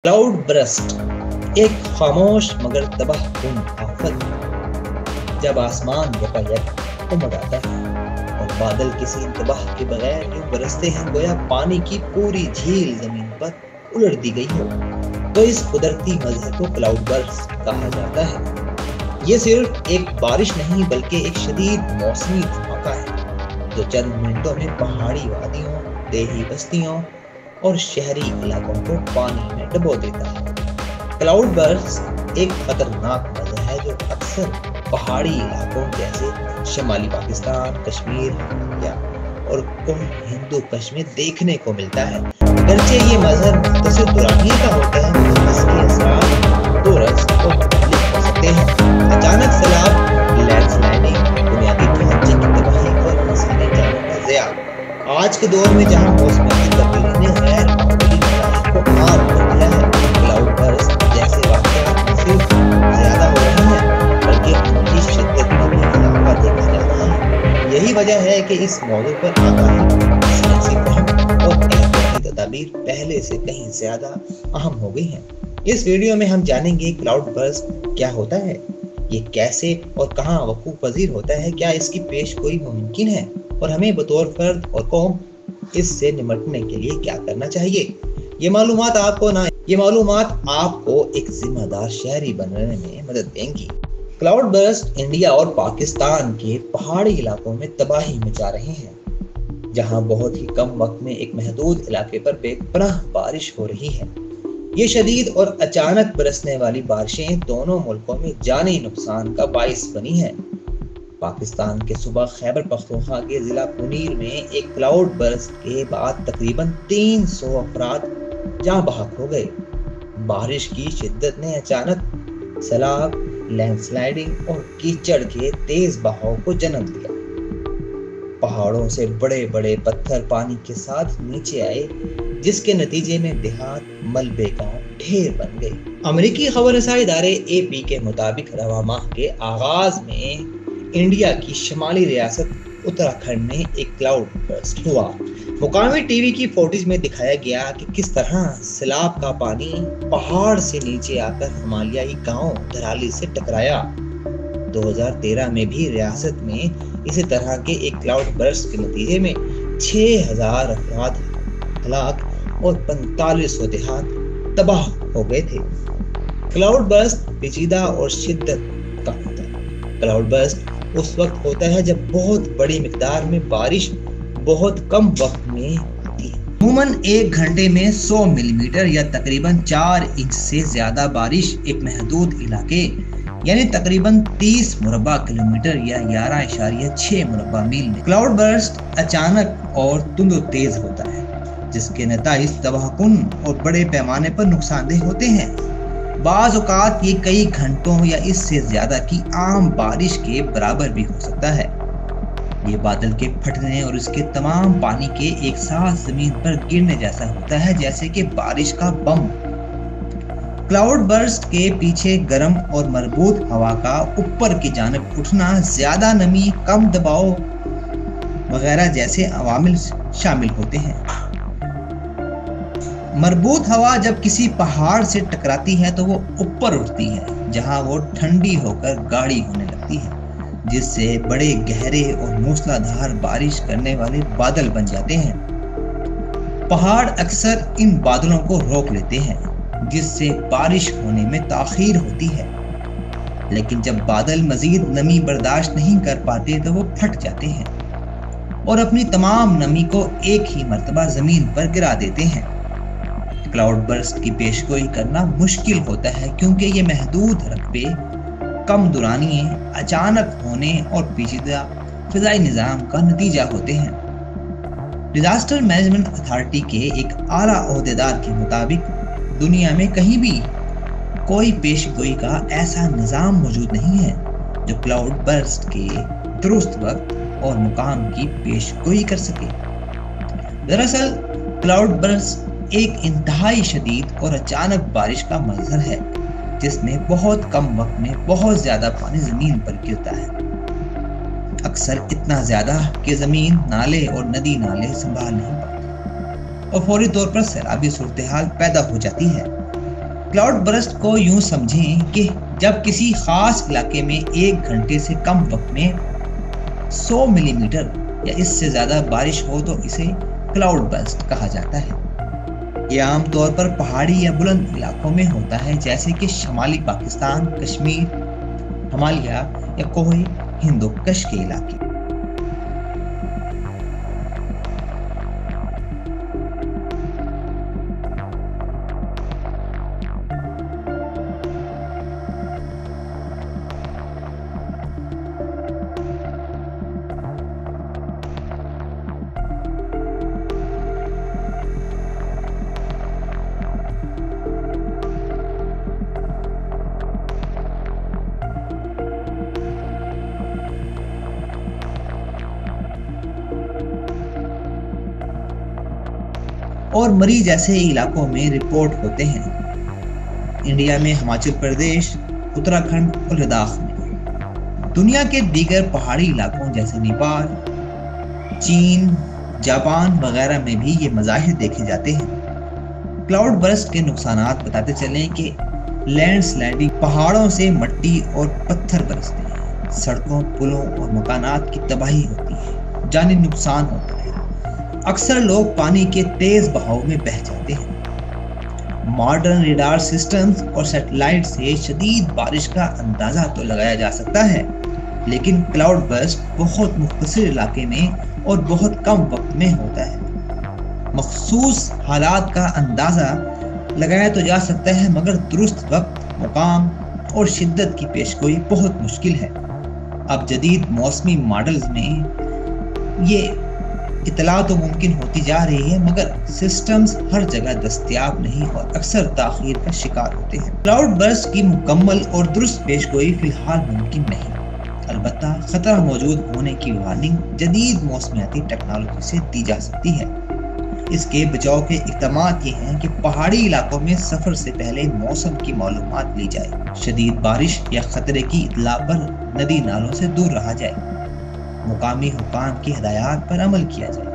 Cloud burst एक खामोश मगर तबाहकुन आफत जब आसमान यकायक उमड़ आता है और बादल किसी इंतबाह के बगैर यूं बरसते हैं गोया पानी की पूरी झील जमीन पर उलट दी गई हो। तो इस कुदरती मंजर को क्लाउड बरस्ट कहा जाता है। ये सिर्फ एक बारिश नहीं बल्कि एक शदीद मौसमी धमाका है जो चंद मिनटों में पहाड़ी वादियों, देही बस्तियों और शहरी इलाकों को पानी में डुबो देता है। क्लाउड बर्स्ट एक खतरनाक मंजर है जो अक्सर पहाड़ी इलाकों जैसे शमाली पाकिस्तान, कश्मीर और हिंदू कश में देखने को मिलता है। अगरचे ये मंजर मुख्तसर दुरानिये का होता है मगर इसके असरात दुरुस्त और मुख्तलिफ हो सकते हैं। अचानक सैलाब, लैंडस्लाइडिंग, बुनियादी ढांचे की तबाही और इंसानी जानों का ज़िया। आज के दौर में जहां मौसमी तब्दीली ने गैर मामूली मसाइल को आम कर दिया है, क्लाउड बर्स्ट जैसे वाक़यात न सिर्फ ज़्यादा हो रहे हैं बल्कि उनकी शिद्दत में भी इजाफा देखा जा रहा है। यही वजह है कि इस मौजू पर आगाही, सियासी फहम और एहतियाती तदाबीर पहले से कहीं ज़्यादा अहम हो गई हैं। इस वीडियो में हम जानेंगे क्लाउड बर्स्ट क्या होता है, ये कैसे और कहाँ वक़ूफ़ पज़ीर होता है, क्या इसकी पेशगोई मुमकिन है और हमें बतौर फर्द और कौम इससे निपटने के लिए क्या करना चाहिए। ये मालूमात आपको एक जिम्मेदार शहरी बनने में मदद देंगी। क्लाउड बर्स्ट इंडिया और पाकिस्तान के पहाड़ी इलाकों में तबाही मचा रहे हैं, जहां बहुत ही कम वक्त में एक महदूद इलाके पर बेपनाह बारिश हो रही है। ये शदीद और अचानक बरसने वाली बारिशें दोनों मुल्कों में जानी नुकसान का बाइस बनी है। पाकिस्तान के सूबा खैबर पख्तूनख्वा के जिला पुनीर में एक क्लाउड बर्स्ट के बाद तकरीबन 300 अफराद जाँ बहक हो गए। बारिश की शिद्दत ने अचानक सैलाब, लैंडस्लाइडिंग और कीचड़ के तेज बहाव को जन्म दिया। पहाड़ों से बड़े बड़े पत्थर पानी के साथ नीचे आए, जिसके नतीजे में देहात, मलबे गांव ढेर बन गए। अमेरिकी खबरसां इदारे AP के मुताबिक रवा माह के आगाज में इंडिया की शमाली रियासत उत्तराखंड में एक क्लाउड बर्स्ट हुआ। मुकामी टीवी की फुटेज में दिखाया गया कि किस तरह सैलाब का पानी पहाड़ से नीचे आकर हिमालयी गांव धराली से टकराया। 2013 में भी रियासत में इसी तरह के एक क्लाउड बर्स्ट के नतीजे में 6000 अफराद हलाक और 4500 देहात तबाह हो गए थे। क्लाउड बर्स्ट पेचीदा और शिद्दत का होता है। क्लाउड बर्स्ट उस वक्त होता है जब बहुत बड़ी मिकदार में बारिश बहुत कम वक्त में आती है। अमूमन एक घंटे में 100 मिलीमीटर या तकरीबन 4 इंच से ज्यादा बारिश एक महदूद इलाके यानी तकरीबन 30 मुरब्बा किलोमीटर या 11.6 मुरब्बा मील में क्लाउड बर्स्ट अचानक और तुंद तेज होता है, जिसके नताइज तबाहकुन और बड़े पैमाने पर नुकसानदेह होते हैं। बाज़ औक़ात ये कई घंटों या इससे ज्यादा की आम बारिश के बराबर भी हो सकता है। ये बादल के फटने और इसके तमाम पानी के एक साथ जमीन पर गिरने जैसा होता है, जैसे कि बारिश का बम। क्लाउड बर्स्ट के पीछे गर्म और मरबूत हवा का ऊपर की जानिब उठना, ज्यादा नमी, कम दबाव वगैरह जैसे अवामिल शामिल होते हैं। मरबूत हवा जब किसी पहाड़ से टकराती है तो वो ऊपर उठती है, जहां वो ठंडी होकर गाढ़ी होने लगती है, जिससे बड़े गहरे और मूसलाधार बारिश करने वाले बादल बन जाते हैं। पहाड़ अक्सर इन बादलों को रोक लेते हैं, जिससे बारिश होने में ताखीर होती है। लेकिन जब बादल मजीद नमी बर्दाश्त नहीं कर पाते तो वो फट जाते हैं और अपनी तमाम नमी को एक ही मर्तबा जमीन पर गिरा देते हैं। क्लाउड बर्स्ट की पेशगोई करना मुश्किल होता है क्योंकि ये महदूद रकबे, कम दुरानिये, अचानक होने और पेचीदा फिजाई निज़ाम का नतीजा होते हैं। डिजास्टर मैनेजमेंट अथॉरिटी के एक आला ओहदेदार के मुताबिक दुनिया में कहीं भी कोई पेशगोई का ऐसा निज़ाम मौजूद नहीं है जो क्लाउड बर्स्ट के दुरुस्त वक्त और मुकाम की पेशगोई कर सके। दरअसल क्लाउड बर्स्ट एक इंतहाई शदीद और अचानक बारिश का मंजर है, जिसमें बहुत कम वक्त में बहुत ज्यादा पानी जमीन पर गिरता है, अक्सर इतना ज्यादा कि जमीन, नाले और नदी नाले संभाल नहीं पाते और फौरी तौर पर सैलाबी सूरत हाल पैदा हो जाती है। क्लाउड बर्स्ट को यूं समझें कि जब किसी खास इलाके में 1 घंटे से कम वक्त में 100 मिलीमीटर या इससे ज्यादा बारिश हो तो इसे क्लाउड बर्स्ट कहा जाता है। यह आमतौर पर पहाड़ी या बुलंद इलाकों में होता है, जैसे कि शुमाली पाकिस्तान, कश्मीर, हिमालय या कोहे हिंदुकुश के इलाके। और मरी जैसे इलाकों में रिपोर्ट होते हैं। इंडिया में हिमाचल प्रदेश, उत्तराखंड और लद्दाख में। दुनिया के दीगर पहाड़ी इलाकों जैसे नेपाल, चीन, जापान वगैरह में भी ये मज़ाहिर देखे जाते हैं। क्लाउड बर्स्ट के नुकसानात बताते चलें कि लैंडस्लाइडिंग, पहाड़ों से मिट्टी और पत्थर बरसते हैं, सड़कों, पुलों और मकानात की तबाही होती है, जानी नुकसान होता है। अक्सर लोग पानी के तेज बहाव में बह जाते हैं। मॉडर्न रेडार सिस्टम्स और सैटेलाइट से शदीद बारिश का अंदाजा तो लगाया जा सकता है, लेकिन क्लाउड बर्स्ट बहुत मुख्तसर इलाके में और बहुत कम वक्त में होता है। मखसूस हालात का अंदाजा लगाया तो जा सकता है, मगर दुरुस्त वक्त, मुकाम और शिद्दत की पेशगोई बहुत मुश्किल है। अब जदीद मौसमी मॉडल्स में ये इतला तो मुमकिन होती जा रही है, मगर सिस्टम्स हर जगह दस्तयाब नहीं और अक्सर ताखीर का शिकार होते हैं। क्लाउड बर्स्ट की मुकम्मल और दुरुस्त पेशगोई फिलहाल मुमकिन नहीं, अलबत्ता खतरा मौजूद होने की वार्निंग जदीद मौसमियाती टेक्नोलॉजी से दी जा सकती है। इसके बचाव के इक़दामात ये हैं कि पहाड़ी इलाकों में सफर से पहले मौसम की मालूमात ली जाए, शदीद बारिश या खतरे की इतला पर नदी नालों से दूर रहा जाए, मुकामी हुकाम की हिदायत पर अमल किया जाए।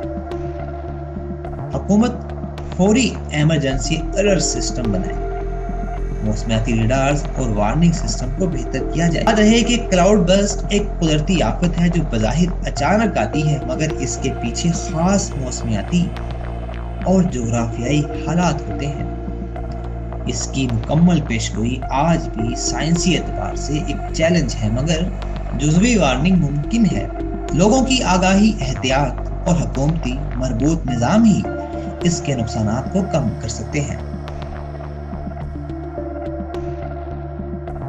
हुकूमत फौरी इमरजेंसी अलर्ट सिस्टम बनाए, मौसमियाती रेडार्स और वार्निंग सिस्टम को बेहतर किया जाए। याद रहे कि क्लाउड बर्स्ट एक कुदरती आफत है जो बज़ाहिर अचानक आती है, मगर इसके पीछे खास मौसमियाती और जोग्राफियाई हालात होते हैं। इसकी मुकम्मल पेशगोई आज भी साइंसी एतबार से एक चैलेंज है, मगर जुज़वी वार्निंग मुमकिन है। लोगों की आगाही, एहतियात और हुकूमती मरबूत निज़ाम ही इसके नुकसानात को कम कर सकते हैं।